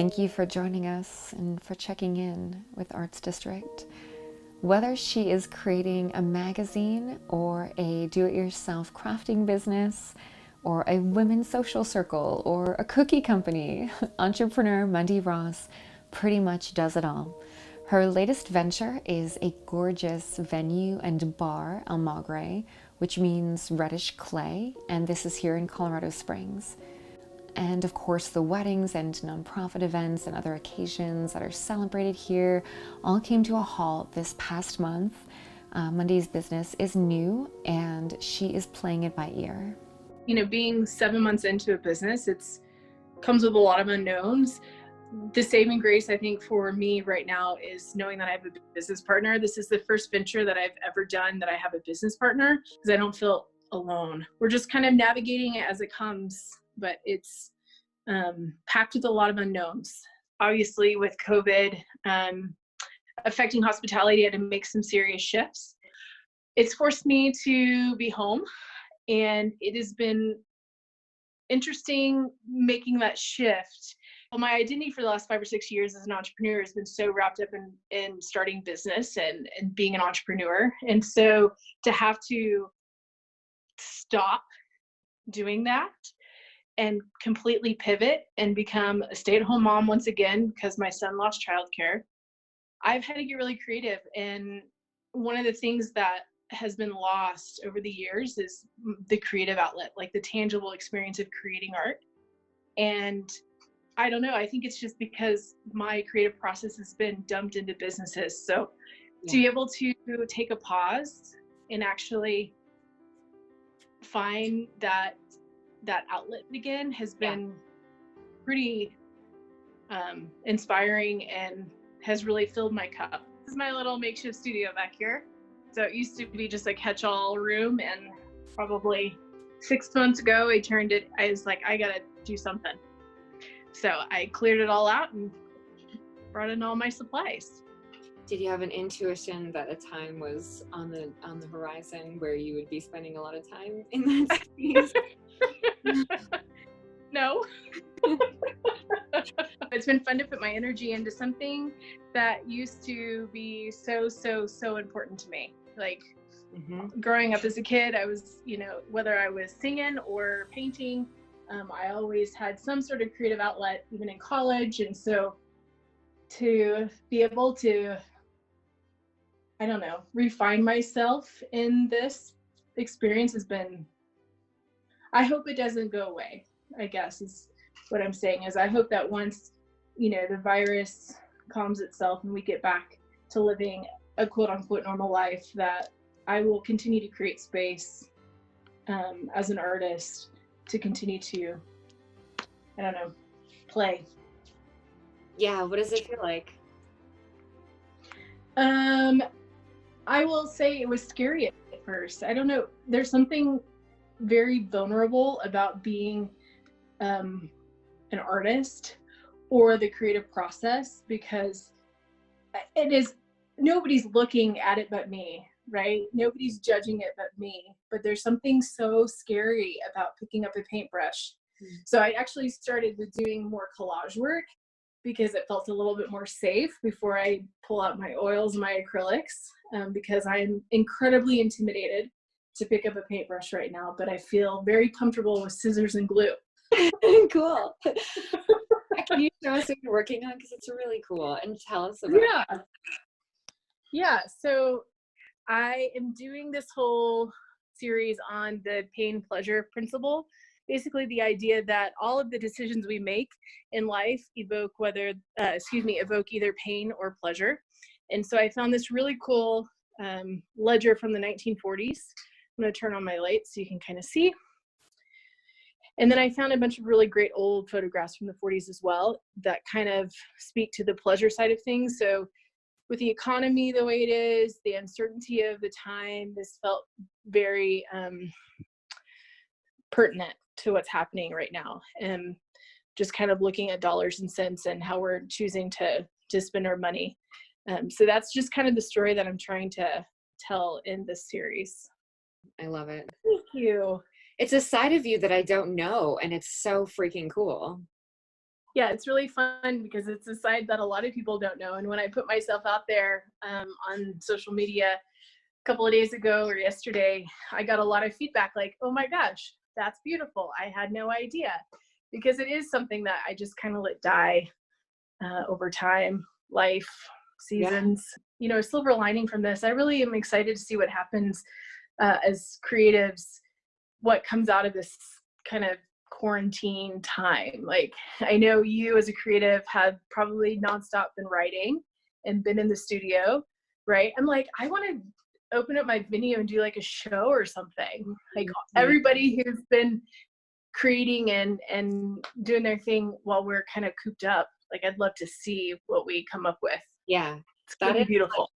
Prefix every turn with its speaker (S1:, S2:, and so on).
S1: Thank you for joining us and for checking in with Arts District. Whether she is creating a magazine or a do-it-yourself crafting business or a women's social circle or a cookie company, entrepreneur Mundi Ross pretty much does it all. Her latest venture is a gorgeous venue and bar, ALMAGRE, which means reddish clay, and this is here in Colorado Springs. And of course, the weddings and nonprofit events and other occasions that are celebrated here all came to a halt this past month. Mundi's business is new and she is playing it by ear.
S2: You know, being 7 months into a business, comes with a lot of unknowns. The saving grace, I think, for me right now is knowing that I have a business partner. This is the first venture that I've ever done that I have a business partner, because I don't feel alone. We're just kind of navigating it as it comes, but it's packed with a lot of unknowns. Obviously, with COVID affecting hospitality, I had to make some serious shifts. It's forced me to be home, and it has been interesting making that shift. Well, my identity for the last 5 or 6 years as an entrepreneur has been so wrapped up in starting business and being an entrepreneur. And so to have to stop doing that and completely pivot and become a stay-at-home mom once again because my son lost childcare, I've had to get really creative. And one of the things that has been lost over the years is the creative outlet, like the tangible experience of creating art. And I don't know, I think it's just because my creative process has been dumped into businesses. So to be able to take a pause and actually find that outlet again has been pretty inspiring and has really filled my cup. This is my little makeshift studio back here. So it used to be just a catch-all room, and probably 6 months ago I was like, I gotta do something. So I cleared it all out and brought in all my supplies.
S1: Did you have an intuition that a time was on the horizon where you would be spending a lot of time in that space?
S2: No. It's been fun to put my energy into something that used to be so important to me. Like growing up as a kid, I was, whether I was singing or painting, I always had some sort of creative outlet, even in college. And so to be able to, refine myself in this experience has been, I hope it doesn't go away, I guess is what I'm saying. Is I hope that once, the virus calms itself and we get back to living a quote unquote normal life, that I will continue to create space as an artist to continue to, play.
S1: Yeah, what does it feel like?
S2: I will say it was scary at first. I don't know. There's something very vulnerable about being an artist or the creative process, because nobody's looking at it but me, right? Nobody's judging it but me. But there's something so scary about picking up a paintbrush. So I actually started with doing more collage work because it felt a little bit more safe before I pull out my oils and my acrylics, because I'm incredibly intimidated to pick up a paintbrush right now, but I feel very comfortable with scissors and glue.
S1: Cool. Can you show us what you're working on? Because it's really cool, and tell us about it.
S2: Yeah. So I am doing this whole series on the pain pleasure principle. Basically the idea that all of the decisions we make in life evoke either pain or pleasure. And so I found this really cool ledger from the 1940s. I'm going to turn on my light so you can kind of see. And then I found a bunch of really great old photographs from the 40s as well that kind of speak to the pleasure side of things. So with the economy the way it is, the uncertainty of the time, this felt very pertinent to what's happening right now. And just kind of looking at dollars and cents and how we're choosing to spend our money. So that's just kind of the story that I'm trying to tell in this series.
S1: I love it.
S2: Thank you.
S1: It's a side of you that I don't know, and it's so freaking cool.
S2: Yeah, it's really fun because it's a side that a lot of people don't know. And when I put myself out there on social media a couple of days ago or yesterday, I got a lot of feedback like, oh my gosh, that's beautiful. I had no idea. Because it is something that I just kind of let die over time, life,
S1: Yeah.
S2: seasons. You know, a silver lining from this, I really am excited to see what happens as creatives, what comes out of this kind of quarantine time. Like, I know you as a creative have probably nonstop been writing and been in the studio, right? I'm like, I want to open up my venue and do like a show or something. Like
S1: Yeah.
S2: everybody who's been creating and doing their thing while we're kind of cooped up. Like, I'd love to see what we come up with.
S1: Yeah.
S2: It's gonna
S1: That
S2: be
S1: is
S2: beautiful.